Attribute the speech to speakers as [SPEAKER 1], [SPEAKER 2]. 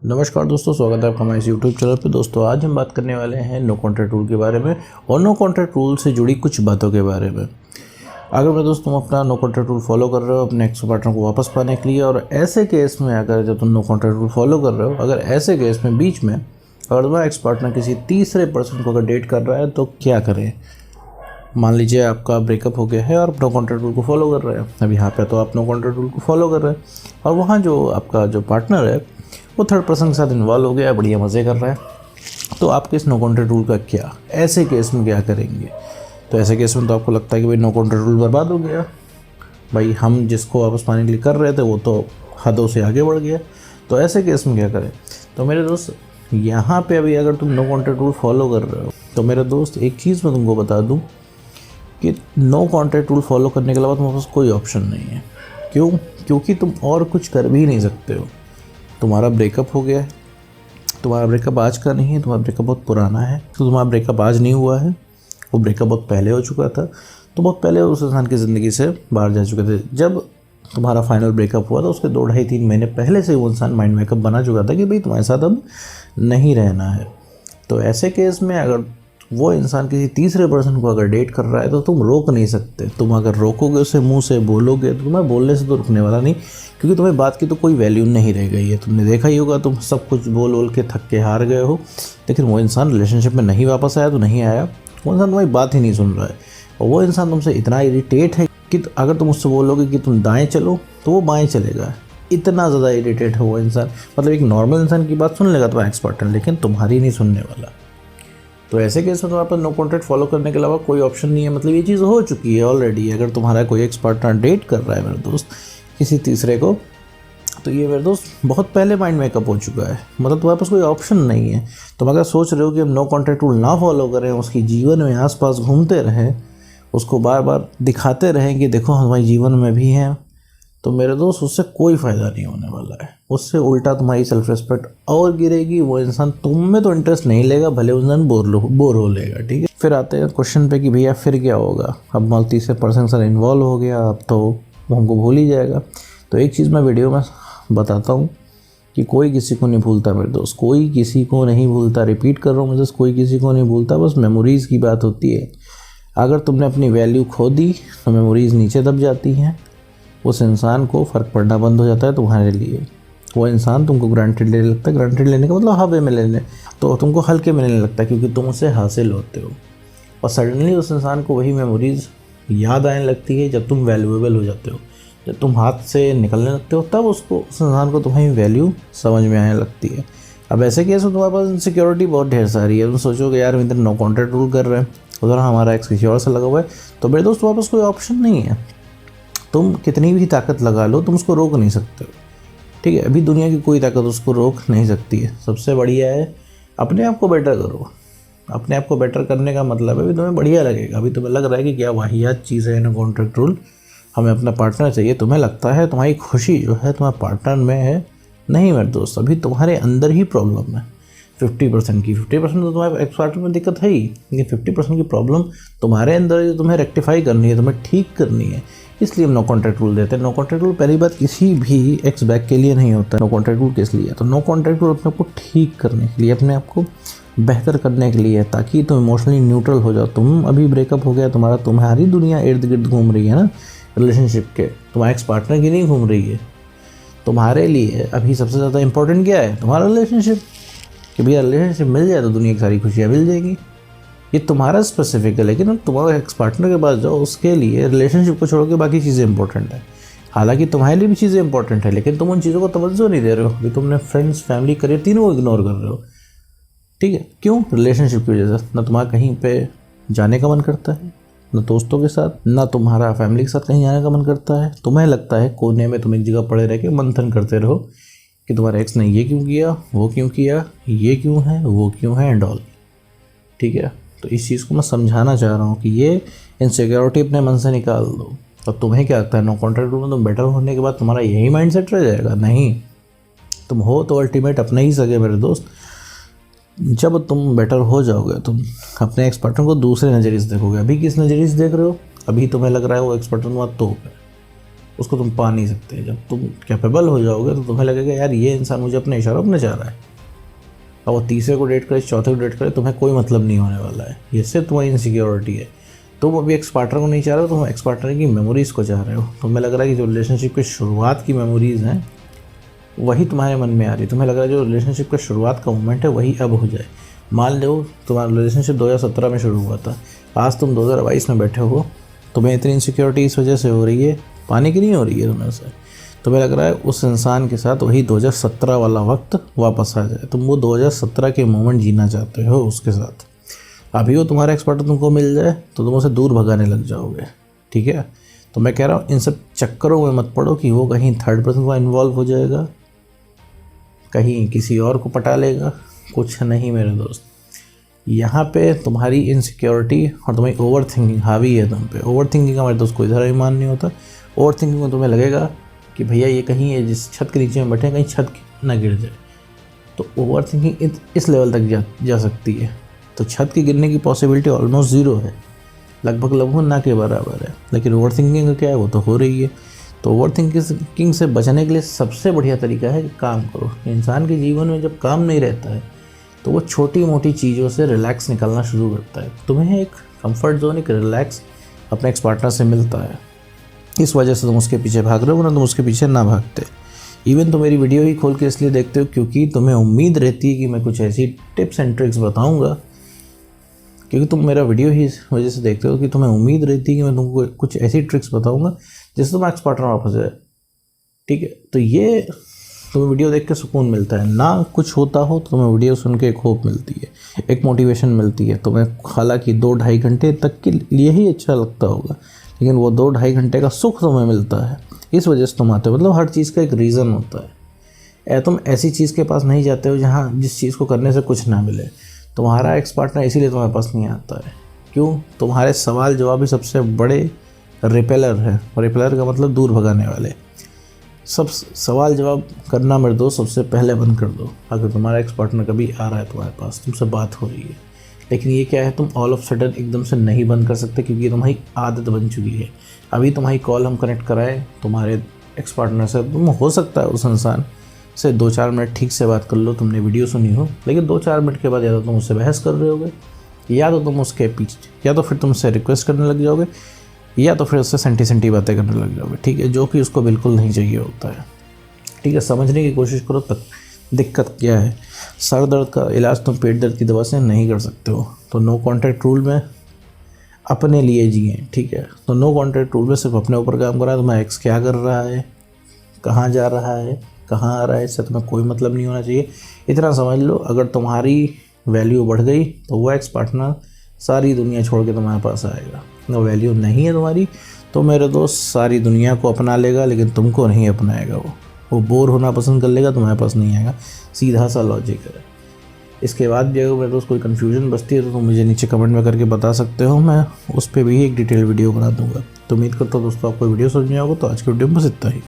[SPEAKER 1] नमस्कार दोस्तों, स्वागत है आपका हमारे इस यूट्यूब चैनल पे। दोस्तों आज हम बात करने वाले हैं नो कॉन्ट्रैक्ट रूल के बारे में और नो कॉन्ट्रैक्ट रूल से जुड़ी कुछ बातों के बारे में। अगर मैं दोस्त तुम अपना नो कॉन्ट्रैक्ट रूल फॉलो कर रहे हो अपने एक्स पार्टनर को वापस पाने के लिए, और ऐसे केस में अगर जब तुम नो कॉन्ट्रैक्ट रूल फॉलो कर रहे हो, अगर ऐसे केस में बीच में अगर तुम्हारा एक्स पार्टनर किसी तीसरे पर्सन को अगर डेट कर रहा है तो क्या करें। मान लीजिए आपका ब्रेकअप हो गया है और आप नो कॉन्ट्रैक्ट रूल को फॉलो कर रहे हैं। अब यहाँ पे तो आप नो कॉन्ट्रैक्ट रूल को फॉलो कर रहे हैं और वहाँ जो आपका जो पार्टनर है वो थर्ड पर्सन के साथ इन्वॉल्व हो गया, बढ़िया मज़े कर रहा है। तो आपके इस नो कॉन्ट्रैक्ट रूल का क्या, ऐसे केस में क्या करेंगे। तो ऐसे केस में तो आपको लगता है कि भाई नो कॉन्ट्रैक्ट रूल बर्बाद हो गया, भाई हम जिसको वापस पाने के लिए कर रहे थे वो तो हदों से आगे बढ़ गया। तो ऐसे केस में क्या करें। तो मेरे दोस्त यहाँ पे अभी अगर तुम नो कॉन्ट्रैक्ट रूल फॉलो कर रहे हो तो मेरे दोस्त एक चीज़ मैं तुमको बता दूँ कि नो कॉन्ट्रैक्ट रूल फॉलो करने के अलावा तुम्हारे पास कोई ऑप्शन नहीं है। क्यों? क्योंकि तुम और कुछ कर भी नहीं सकते हो। तुम्हारा ब्रेकअप हो गया है, तुम्हारा ब्रेकअप आज का नहीं है, तुम्हारा ब्रेकअप बहुत पुराना है। तो तुम्हारा ब्रेकअप आज नहीं हुआ है, वो ब्रेकअप बहुत पहले हो चुका था। तो बहुत पहले उस इंसान की ज़िंदगी से बाहर जा चुके थे। जब तुम्हारा फाइनल ब्रेकअप हुआ तो उसके 2 ढाई 3 महीने पहले से वो इंसान माइंड मेकअप बना चुका था कि भाई तुम्हारे साथ अब नहीं रहना है। तो ऐसे केस में अगर वो इंसान किसी तीसरे पर्सन को अगर डेट कर रहा है तो तुम रोक नहीं सकते। तुम अगर रोकोगे उसे, मुंह से बोलोगे तो तुम्हें बोलने से तो रुकने वाला नहीं, क्योंकि तुम्हें बात की तो कोई वैल्यू नहीं रह गई है। तुमने देखा ही होगा, तुम सब कुछ बोल बोल के थक के हार गए हो, लेकिन वो इंसान रिलेशनशिप में नहीं वापस आया तो नहीं आया। वो इंसान तुम्हारी बात ही नहीं सुन रहा है और वो इंसान तुमसे इतना इरिटेट है कि अगर तुम उससे बोलोगे कि तुम दाएँ चलो तो वो बाएँ चलेगा। इतना ज़्यादा इरिटेट है वो इंसान। मतलब एक नॉर्मल इंसान की बात सुन लेगा तुम्हारा एक्स पार्टनर, लेकिन तुम्हारी नहीं सुनने वाला। तो ऐसे केस में तुम्हारे पास नो कॉन्ट्रैक्ट फॉलो करने के अलावा कोई ऑप्शन नहीं है। मतलब ये चीज़ हो चुकी है ऑलरेडी। अगर तुम्हारा कोई एक्स पार्टनर डेट कर रहा है मेरे दोस्त किसी तीसरे को, तो ये मेरे दोस्त बहुत पहले माइंड मेकअप हो चुका है। मतलब तुम्हारे पास कोई ऑप्शन नहीं है। तुम अगर सोच रहे हो कि हम नो कॉन्ट्रैक्ट रूल ना फॉलो करें, उसकी जीवन में आसपास घूमते रहें, उसको बार बार दिखाते रहें कि देखो हमारे जीवन में भी हैं, तो मेरे दोस्त उससे कोई फ़ायदा नहीं होने वाला है। उससे उल्टा तुम्हारी सेल्फ रिस्पेक्ट और गिरेगी। वो इंसान तुम में तो इंटरेस्ट नहीं लेगा, भले उस दिन बोर हो लेगा। ठीक है, फिर आते हैं क्वेश्चन पे कि भैया फिर क्या होगा। अब मान तीसरे पर्सन से इन्वॉल्व हो गया, अब तो वो हमको भूल ही जाएगा। तो एक चीज़ मैं वीडियो में बताता हूँ कि कोई किसी को नहीं भूलता मेरे दोस्त, कोई किसी को नहीं भूलता। रिपीट कर रहा हूँ मैं दोस्त, कोई किसी को नहीं भूलता। बस मेमोरीज़ की बात होती है। अगर तुमने अपनी वैल्यू खो दी तो मेमोरीज़ नीचे दब जाती हैं। उस इंसान को फ़र्क पड़ना बंद हो जाता है तुम्हारे लिए। वो इंसान तुमको ग्रांटेड लेने लगता है। ग्रांटेड लेने का मतलब हवे में लेने, तो तुमको हल्के में लेने लगता है क्योंकि तुम उससे हासिल होते हो। और सडनली उस इंसान को वही मेमोरीज़ याद आने लगती है जब तुम वैल्यूएबल हो जाते हो। जब तुम हाथ से निकलने लगते हो तब उस इंसान को तुम्हारी वैल्यू समझ में आने लगती है। अब ऐसे केस में तुम्हारे पास इनसिक्योरिटी बहुत ढेर सारी है। तुम सोचोगे यार इधर नो कॉन्ट्रैक्ट रूल कर रहे हैं, उधर हमारा एक्स किसी और से लगा हुआ है। तो मेरे दोस्त तुम्हारे पास कोई ऑप्शन नहीं है। तुम कितनी भी ताकत लगा लो, तुम उसको रोक नहीं सकते हो। ठीक है, अभी दुनिया की कोई ताकत उसको रोक नहीं सकती है। सबसे बढ़िया है अपने आप को बेटर करो। अपने आप को बेटर करने का मतलब है अभी तुम्हें बढ़िया लगेगा। अभी तुम्हें लग रहा है कि क्या वाहियात चीज़ है ना कॉन्ट्रैक्ट रूल, हमें अपना पार्टनर चाहिए। तुम्हें लगता है तुम्हारी खुशी जो है तुम्हारे पार्टनर में है। नहीं मेरे दोस्त, अभी तुम्हारे अंदर ही प्रॉब्लम है 50% की। 50% तो तुम्हारे एक्स पार्टनर में दिक्कत है ही, लेकिन 50% की प्रॉब्लम तुम्हारे अंदर है, तुम्हें रेक्टिफाई करनी है, तुम्हें ठीक करनी है। इसलिए हम नो कॉन्ट्रैक्ट रूल देते हैं। नो कॉन्ट्रैक्ट रूल पहली बात किसी भी एक्स बैक के लिए नहीं होता है। नो कॉन्ट्रैक्ट रूल किस लिए? तो नो कॉन्ट्रैक्ट रूल अपने आप को ठीक करने के लिए, अपने आप को बेहतर करने के लिए, ताकि तुम इमोशनली न्यूट्रल हो जाओ। तुम अभी ब्रेकअप हो गया तुम्हारा, तुम्हारी दुनिया इर्द गिर्द घूम रही है ना रिलेशनशिप के, तुम्हारे एक्स पार्टनर की नहीं घूम रही है। तुम्हारे लिए अभी सबसे ज़्यादा इंपॉर्टेंट क्या है? तुम्हारा रिलेशनशिप। कि भैया रिलेशनशिप मिल जाए तो दुनिया की सारी खुशियाँ मिल जाएगी। ये तुम्हारा स्पेसिफिक है, लेकिन तुम्हारे एक्स पार्टनर के पास जाओ, उसके लिए रिलेशनशिप को छोड़ के बाकी चीज़ें इंपॉर्टेंट है। हालांकि तुम्हारे लिए भी चीज़ें इंपॉर्टेंट है, लेकिन तुम उन चीज़ों को तवज्जो नहीं दे रहे हो। अभी तुमने फ्रेंड्स, फैमिली, करियर तीनों को इग्नोर कर रहे हो। ठीक है, क्यों? रिलेशनशिप की वजह से। ना तुम्हारा कहीं पे जाने का मन करता है, ना दोस्तों के साथ, ना तुम्हारा फैमिली के साथ कहीं जाने का मन करता है। तुम्हें लगता है कोने में तुम एक जगह पड़े रह के मंथन करते रहो कि तुम्हारे एक्स ने ये क्यों किया, वो क्यों किया, ये क्यों है, वो क्यों है एंड ऑल। ठीक है, तो इस चीज़ को मैं समझाना चाह रहा हूँ कि ये इनसिक्योरिटी अपने मन से निकाल दो। और तुम्हें क्या लगता है नो कॉन्ट्रैक्ट रूल में तुम बेटर होने के बाद तुम्हारा यही माइंडसेट रह जाएगा? नहीं, तुम हो तो अल्टीमेट अपने ही सगे मेरे दोस्त। जब तुम बेटर हो जाओगे तुम अपने एक्स पार्टनर को दूसरे नज़रिए से देखोगे। अभी किस नज़रिए से देख रहे हो? अभी तुम्हें लग रहा है वो एक्स पार्टनर तुम्हारा तोप है, उसको तुम पा नहीं सकते। जब तुम कैपेबल हो जाओगे तो तुम्हें लगेगा यार ये इंसान मुझे अपने इशारों में चाह रहा है, और वो तीसरे को डेट करे, चौथे को डेट करे, तुम्हें कोई मतलब नहीं होने वाला है। ये सिर्फ तुम्हारी इनसिक्योरिटी है। तुम अभी एक्स पार्टनर को नहीं चाह रहे हो, तुम एक्स पार्टनर की मेमोरीज़ को चाह रहे हो। तुम्हें लग रहा है कि जो रिलेशनशिप की शुरुआत की मेमोरीज़ हैं वही तुम्हारे मन में आ रही। तुम्हें लग रहा है जो रिलेशनशिप का शुरुआत का मोमेंट है वही अब हो जाए। मान लो तुम्हारा रिलेशनशिप 2017 में शुरू हुआ था, आज तुम 2022 में बैठे हो, तुम्हें इतनी इनसिक्योरिटी इस वजह से हो रही है, पाने की नहीं हो रही है तुम्हें से। तुम्हें लग रहा है उस इंसान के साथ वही 2017 वाला वक्त वापस आ जाए। तुम वो 2017 के मोमेंट जीना चाहते हो उसके साथ। अभी वो तुम्हारा एक्सपर्ट तुमको मिल जाए तो तुम उसे दूर भगाने लग जाओगे, ठीक है। तो मैं कह रहा हूँ इन सब चक्करों में मत पड़ो कि वो कहीं थर्ड पर्सन को इन्वॉल्व हो जाएगा, कहीं किसी और को पटा लेगा। कुछ नहीं मेरे दोस्त, यहाँ पे तुम्हारी इनसिक्योरिटी और तुम्हारी ओवर थिंकिंग हावी है तुम पे। ओवर थिंकिंग का मेरे दोस्त कोई तरह ईमान नहीं होता। ओवर थिंकिंग में तुम्हें लगेगा कि भैया ये कहीं ये जिस छत के नीचे में बैठे कहीं छत ना गिर जाए। तो ओवर थिंकिंग इस लेवल तक जा सकती है। तो छत की गिरने की पॉसिबिलिटी ऑलमोस्ट ज़ीरो है, लगभग ना के बराबर है। लेकिन ओवर थिंकिंग का क्या है, वो तो हो रही है। तो ओवर थिंकिंग से बचने के लिए सबसे बढ़िया तरीका है कि काम करो। इंसान के जीवन में जब काम नहीं रहता है तो वो छोटी मोटी चीज़ों से रिलैक्स निकलना शुरू करता है। तुम्हें एक कंफर्ट जोन, एक रिलैक्स अपने एक्स पार्टनर से मिलता है, इस वजह से तुम उसके पीछे भाग रहे हो, ना तुम उसके पीछे ना भागते। इवन तुम मेरी वीडियो ही खोल के इसलिए देखते हो क्योंकि तुम्हें उम्मीद रहती है कि मैं कुछ ऐसी टिप्स एंड ट्रिक्स बताऊँगा। क्योंकि तुम मेरा वीडियो ही इस वजह से देखते हो कि तुम्हें उम्मीद रहती है कि मैं तुमको कुछ ऐसी ट्रिक्स बताऊंगा जिससे तुम्हारा एक्स पार्टनर वापस जाए, ठीक है। तो ये तुम्हें वीडियो देख के सुकून मिलता है। ना कुछ होता हो तो तुम्हें वीडियो सुन के एक होप मिलती है, एक मोटिवेशन मिलती है तुम्हें। हालांकि 2-2.5 घंटे तक के लिए ही अच्छा लगता होगा, लेकिन वो 2-2.5 घंटे का सुख तुम्हें मिलता है, इस वजह से तुम आते हो। मतलब हर चीज़ का एक रीज़न होता है। तुम ऐसी चीज़ के पास नहीं जाते हो जहाँ जिस चीज़ को करने से कुछ ना मिले। तुम्हारा एक्स पार्टनर इसीलिए तुम्हारे पास नहीं आता है। क्यों? तुम्हारे सवाल जवाब ही सबसे बड़े रिपेलर है। रिपेलर का मतलब दूर भगाने वाले। सब सवाल जवाब करना मेरे दोस्त सबसे पहले बंद कर दो। अगर तुम्हारा एक्स पार्टनर कभी आ रहा है तुम्हारे पास, तुमसे बात हो रही है, लेकिन ये क्या है, तुम ऑल ऑफ सडन एकदम से नहीं बंद कर सकते क्योंकि ये तुम्हारी आदत बन चुकी है। अभी तुम्हारी कॉल हम कनेक्ट कराएं तुम्हारे एक्स पार्टनर से, तुम हो सकता है उस इंसान से 2-4 मिनट ठीक से बात कर लो, तुमने वीडियो सुनी हो, लेकिन 2-4 मिनट के बाद या तो तुम उससे बहस कर रहे होगे, या तो तुम उसके पीछे, या तो फिर तुम उससे रिक्वेस्ट करने लग जाओगे, या तो फिर उससे सेंटी बातें करने लग जाओगे, ठीक है, जो कि उसको बिल्कुल नहीं चाहिए होता है, ठीक है। समझने की कोशिश करो तक दिक्कत क्या है। सर दर्द का इलाज तुम पेट दर्द की दवा से नहीं कर सकते हो। तो नो कॉन्टैक्ट रूल में अपने लिए जिए, ठीक है। तो नो कॉन्टैक्ट रूल में सिर्फ अपने ऊपर काम करा है। तुम्हारा एक्स क्या कर रहा है, कहाँ जा रहा है, कहाँ आ रहा है, इससे तुम्हें कोई मतलब नहीं होना चाहिए। इतना समझ लो, अगर तुम्हारी वैल्यू बढ़ गई तो वो एक्स पार्टनर सारी दुनिया छोड़ के तुम्हारे पास आएगा। अगर वैल्यू नहीं है तुम्हारी तो मेरे दोस्त सारी दुनिया को अपना लेगा, लेकिन तुमको नहीं अपनाएगा। वो बोर होना पसंद कर लेगा, तुम्हारे पास नहीं आएगा। सीधा सा लॉजिक है। इसके बाद भी अगर मेरे दोस्त कोई कन्फ्यूजन बचती है तो तुम मुझे नीचे कमेंट में करके बता सकते हो, मैं उस पर भी एक डिटेल वीडियो बना दूंगा। तो उम्मीद करता हूँ दोस्तों आपको वीडियो समझ में आएगा। तो आज की वीडियो में बस इतना ही।